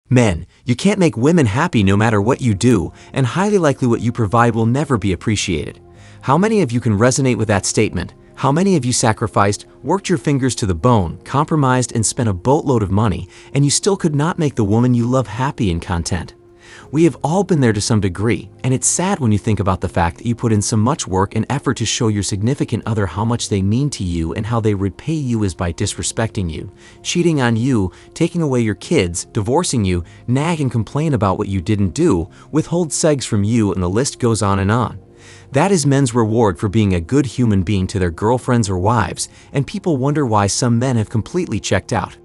Men, you can't make women happy no matter what you do, and highly likely what you provide will never be appreciated. How many of you can resonate with that statement? How many of you sacrificed, worked your fingers to the bone, compromised, and spent a boatload of money, and you still could not make the woman you love happy and content? We have all been there to some degree, and it's sad when you think about the fact that you put in so much work and effort to show your significant other how much they mean to you, and how they repay you is by disrespecting you, cheating on you, taking away your kids, divorcing you, nag and complain about what you didn't do, withhold sex from you, and the list goes on and on. That is men's reward for being a good human being to their girlfriends or wives, and people wonder why some men have completely checked out.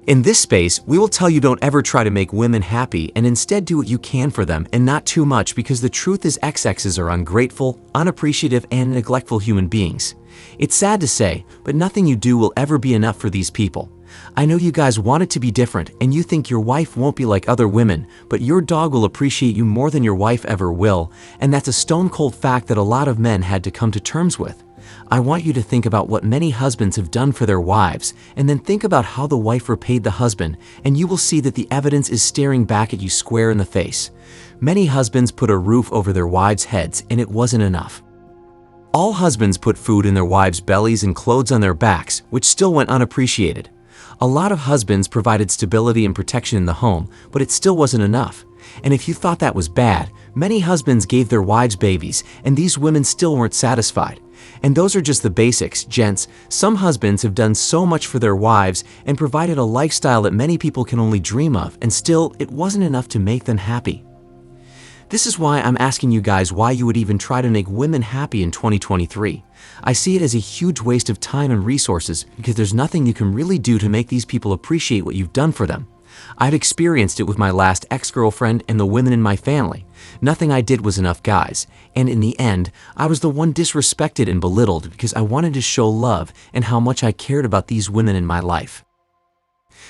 In this space, we will tell you don't ever try to make women happy, and instead do what you can for them and not too much, because the truth is XXs are ungrateful, unappreciative, and neglectful human beings. It's sad to say, but nothing you do will ever be enough for these people. I know you guys want it to be different, and you think your wife won't be like other women, but your dog will appreciate you more than your wife ever will, and that's a stone-cold fact that a lot of men had to come to terms with. I want you to think about what many husbands have done for their wives, and then think about how the wife repaid the husband, and you will see that the evidence is staring back at you square in the face. Many husbands put a roof over their wives' heads, and it wasn't enough. All husbands put food in their wives' bellies and clothes on their backs, which still went unappreciated. A lot of husbands provided stability and protection in the home, but it still wasn't enough. And if you thought that was bad, many husbands gave their wives babies, and these women still weren't satisfied. And those are just the basics, gents. Some husbands have done so much for their wives and provided a lifestyle that many people can only dream of, and still, it wasn't enough to make them happy. This is why I'm asking you guys why you would even try to make women happy in 2023. I see it as a huge waste of time and resources, because there's nothing you can really do to make these people appreciate what you've done for them. I've experienced it with my last ex-girlfriend and the women in my family. Nothing I did was enough, guys. And in the end, I was the one disrespected and belittled because I wanted to show love and how much I cared about these women in my life.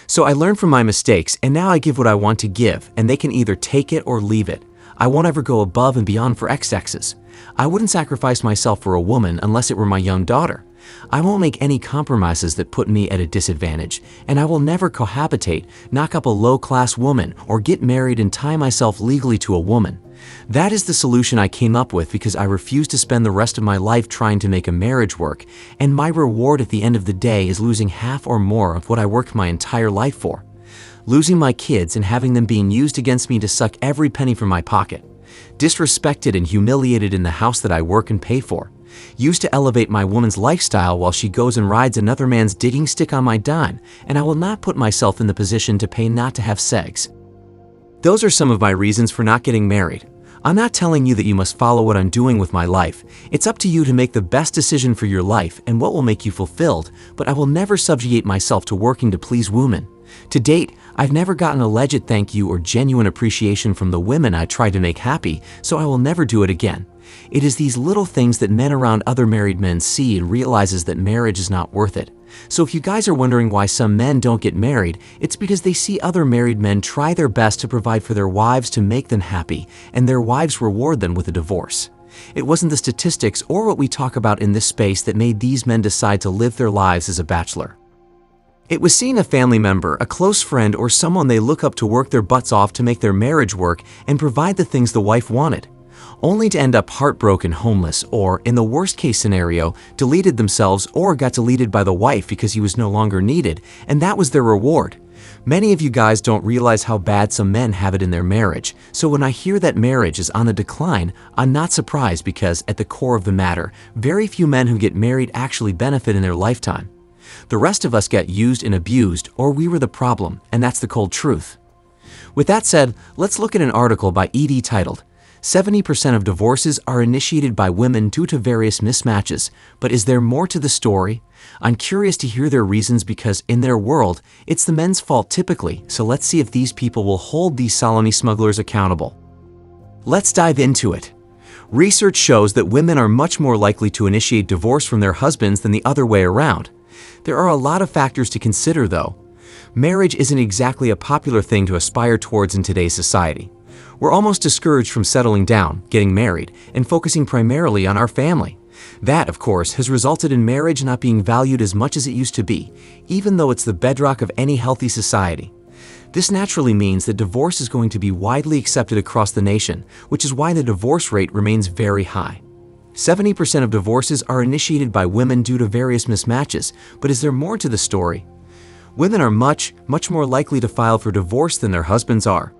So I learned from my mistakes, and now I give what I want to give, and they can either take it or leave it. I won't ever go above and beyond for XXs. I wouldn't sacrifice myself for a woman unless it were my young daughter. I won't make any compromises that put me at a disadvantage, and I will never cohabitate, knock up a low-class woman, or get married and tie myself legally to a woman. That is the solution I came up with because I refuse to spend the rest of my life trying to make a marriage work, and my reward at the end of the day is losing half or more of what I worked my entire life for. Losing my kids and having them being used against me to suck every penny from my pocket. Disrespected and humiliated in the house that I work and pay for. Used to elevate my woman's lifestyle while she goes and rides another man's digging stick on my dime, and I will not put myself in the position to pay not to have sex. Those are some of my reasons for not getting married. I'm not telling you that you must follow what I'm doing with my life. It's up to you to make the best decision for your life and what will make you fulfilled, but I will never subjugate myself to working to please women. To date, I've never gotten a legit thank you or genuine appreciation from the women I tried to make happy, so I will never do it again. It is these little things that men around other married men see and realizes that marriage is not worth it. So if you guys are wondering why some men don't get married, it's because they see other married men try their best to provide for their wives to make them happy, and their wives reward them with a divorce. It wasn't the statistics or what we talk about in this space that made these men decide to live their lives as a bachelor. It was seeing a family member, a close friend, or someone they look up to work their butts off to make their marriage work and provide the things the wife wanted, only to end up heartbroken, homeless, or, in the worst case scenario, deleted themselves or got deleted by the wife because he was no longer needed, and that was their reward. Many of you guys don't realize how bad some men have it in their marriage, so when I hear that marriage is on the decline, I'm not surprised because, at the core of the matter, very few men who get married actually benefit in their lifetime. The rest of us get used and abused, or we were the problem, and that's the cold truth. With that said, let's look at an article by ED titled, 70% of divorces are initiated by women due to various mismatches, but is there more to the story? I'm curious to hear their reasons because in their world, it's the men's fault typically, so let's see if these people will hold these sodomy smugglers accountable. Let's dive into it. Research shows that women are much more likely to initiate divorce from their husbands than the other way around. There are a lot of factors to consider though. Marriage isn't exactly a popular thing to aspire towards in today's society. We're almost discouraged from settling down, getting married, and focusing primarily on our family. That, of course, has resulted in marriage not being valued as much as it used to be, even though it's the bedrock of any healthy society. This naturally means that divorce is going to be widely accepted across the nation, which is why the divorce rate remains very high. 70% of divorces are initiated by women due to various mismatches, but is there more to the story? Women are much more likely to file for divorce than their husbands are.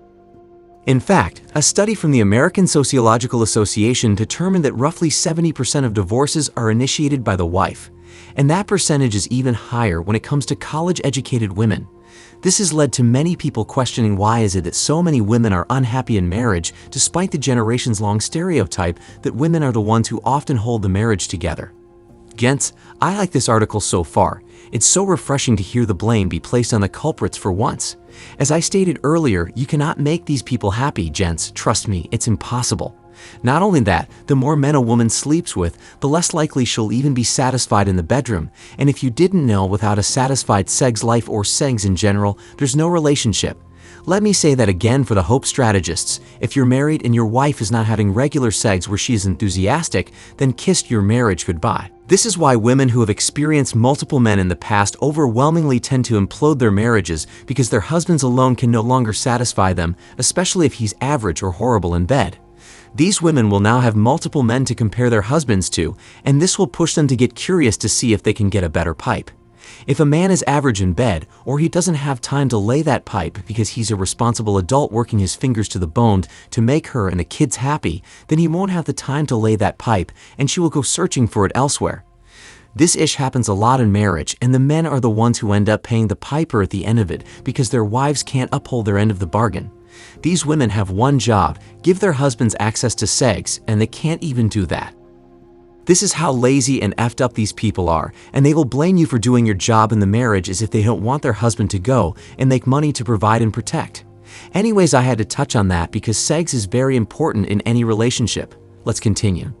In fact, a study from the American Sociological Association determined that roughly 70% of divorces are initiated by the wife, and that percentage is even higher when it comes to college-educated women. This has led to many people questioning why is it that so many women are unhappy in marriage despite the generations-long stereotype that women are the ones who often hold the marriage together. Gents, I like this article so far. It's so refreshing to hear the blame be placed on the culprits for once. As I stated earlier, you cannot make these people happy, gents. Trust me, it's impossible. Not only that, the more men a woman sleeps with, the less likely she'll even be satisfied in the bedroom. And if you didn't know, without a satisfied sex life or sex in general, there's no relationship. Let me say that again for the hope strategists. If you're married and your wife is not having regular sex where she is enthusiastic, then kiss your marriage goodbye. This is why women who have experienced multiple men in the past overwhelmingly tend to implode their marriages because their husbands alone can no longer satisfy them, especially if he's average or horrible in bed. These women will now have multiple men to compare their husbands to, and this will push them to get curious to see if they can get a better pipe. If a man is average in bed, or he doesn't have time to lay that pipe because he's a responsible adult working his fingers to the bone to make her and the kids happy, then he won't have the time to lay that pipe, and she will go searching for it elsewhere. This ish happens a lot in marriage, and the men are the ones who end up paying the piper at the end of it because their wives can't uphold their end of the bargain. These women have one job: give their husbands access to sex, and they can't even do that. This is how lazy and effed up these people are, and they will blame you for doing your job in the marriage as if they don't want their husband to go and make money to provide and protect. Anyways, I had to touch on that because sex is very important in any relationship. Let's continue.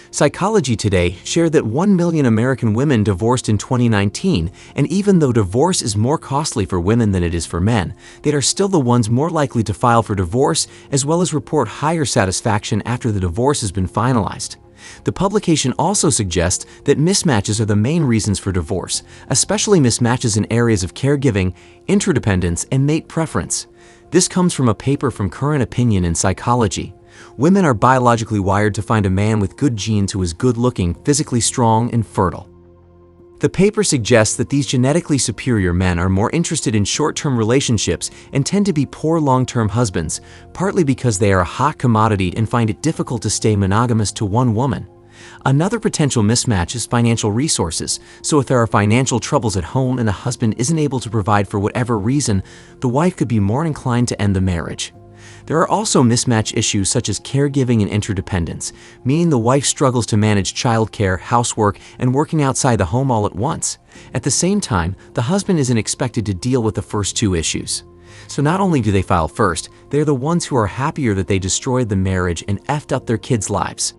Psychology Today shared that 1 million American women divorced in 2019, and even though divorce is more costly for women than it is for men, they are still the ones more likely to file for divorce as well as report higher satisfaction after the divorce has been finalized. The publication also suggests that mismatches are the main reasons for divorce, especially mismatches in areas of caregiving, interdependence, and mate preference. This comes from a paper from Current Opinion in Psychology. Women are biologically wired to find a man with good genes who is good-looking, physically strong, and fertile. The paper suggests that these genetically superior men are more interested in short-term relationships and tend to be poor long-term husbands, partly because they are a hot commodity and find it difficult to stay monogamous to one woman. Another potential mismatch is financial resources, so if there are financial troubles at home and the husband isn't able to provide for whatever reason, the wife could be more inclined to end the marriage. There are also mismatch issues such as caregiving and interdependence, meaning the wife struggles to manage childcare, housework, and working outside the home all at once. At the same time, the husband isn't expected to deal with the first two issues. So not only do they file first, they're the ones who are happier that they destroyed the marriage and effed up their kids' lives.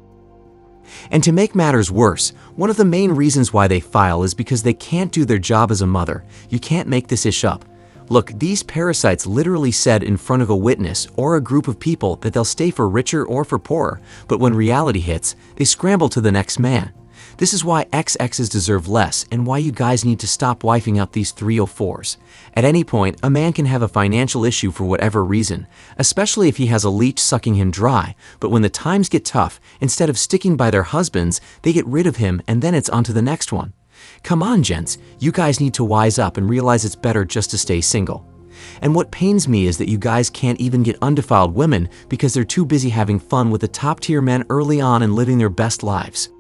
And to make matters worse, one of the main reasons why they file is because they can't do their job as a mother. You can't make this ish up. Look, these parasites literally said in front of a witness or a group of people that they'll stay for richer or for poorer, but when reality hits, they scramble to the next man. This is why XXs deserve less and why you guys need to stop wifing up these 304s. At any point, a man can have a financial issue for whatever reason, especially if he has a leech sucking him dry, but when the times get tough, instead of sticking by their husbands, they get rid of him and then it's on to the next one. Come on, gents, you guys need to wise up and realize it's better just to stay single. And what pains me is that you guys can't even get undefiled women because they're too busy having fun with the top-tier men early on and living their best lives.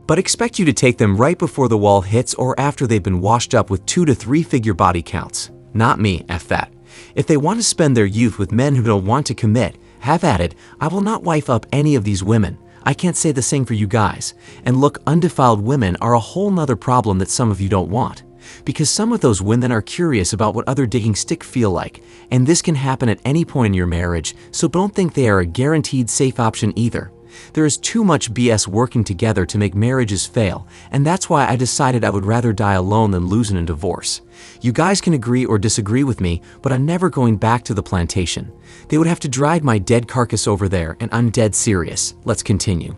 But expect you to take them right before the wall hits or after they've been washed up with 2 to 3 figure body counts. Not me, F that. If they want to spend their youth with men who don't want to commit, have at it. I will not wife up any of these women. I can't say the same for you guys. And look, undefiled women are a whole nother problem that some of you don't want. Because some of those women are curious about what other digging stick feel like, and this can happen at any point in your marriage, so don't think they are a guaranteed safe option either. There is too much BS working together to make marriages fail, and that's why I decided I would rather die alone than lose in a divorce. You guys can agree or disagree with me, but I'm never going back to the plantation. They would have to drag my dead carcass over there, and I'm dead serious. Let's continue.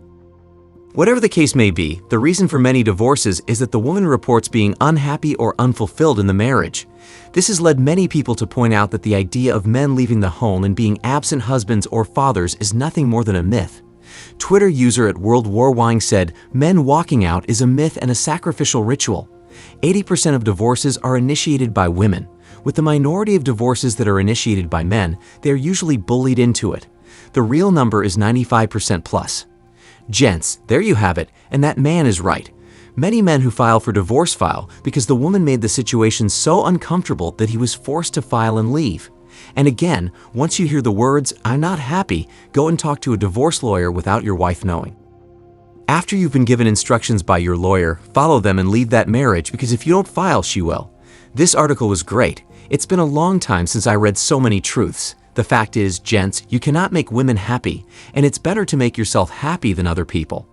Whatever the case may be, the reason for many divorces is that the woman reports being unhappy or unfulfilled in the marriage. This has led many people to point out that the idea of men leaving the home and being absent husbands or fathers is nothing more than a myth. Twitter user at World War Wine said, "Men walking out is a myth and a sacrificial ritual." 80% of divorces are initiated by women. With the minority of divorces that are initiated by men, they are usually bullied into it. The real number is 95% plus. Gents, there you have it, and that man is right. Many men who file for divorce file because the woman made the situation so uncomfortable that he was forced to file and leave. And again, once you hear the words, "I'm not happy," go and talk to a divorce lawyer without your wife knowing. After you've been given instructions by your lawyer, follow them and leave that marriage, because if you don't file, she will. This article was great. It's been a long time since I read so many truths. The fact is, gents, you cannot make women happy, and it's better to make yourself happy than other people.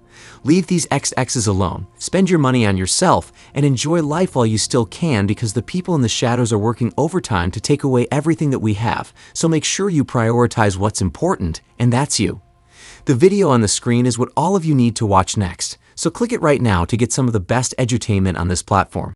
Leave these XXs alone, spend your money on yourself, and enjoy life while you still can, because the people in the shadows are working overtime to take away everything that we have, so make sure you prioritize what's important, and that's you. The video on the screen is what all of you need to watch next, so click it right now to get some of the best edutainment on this platform.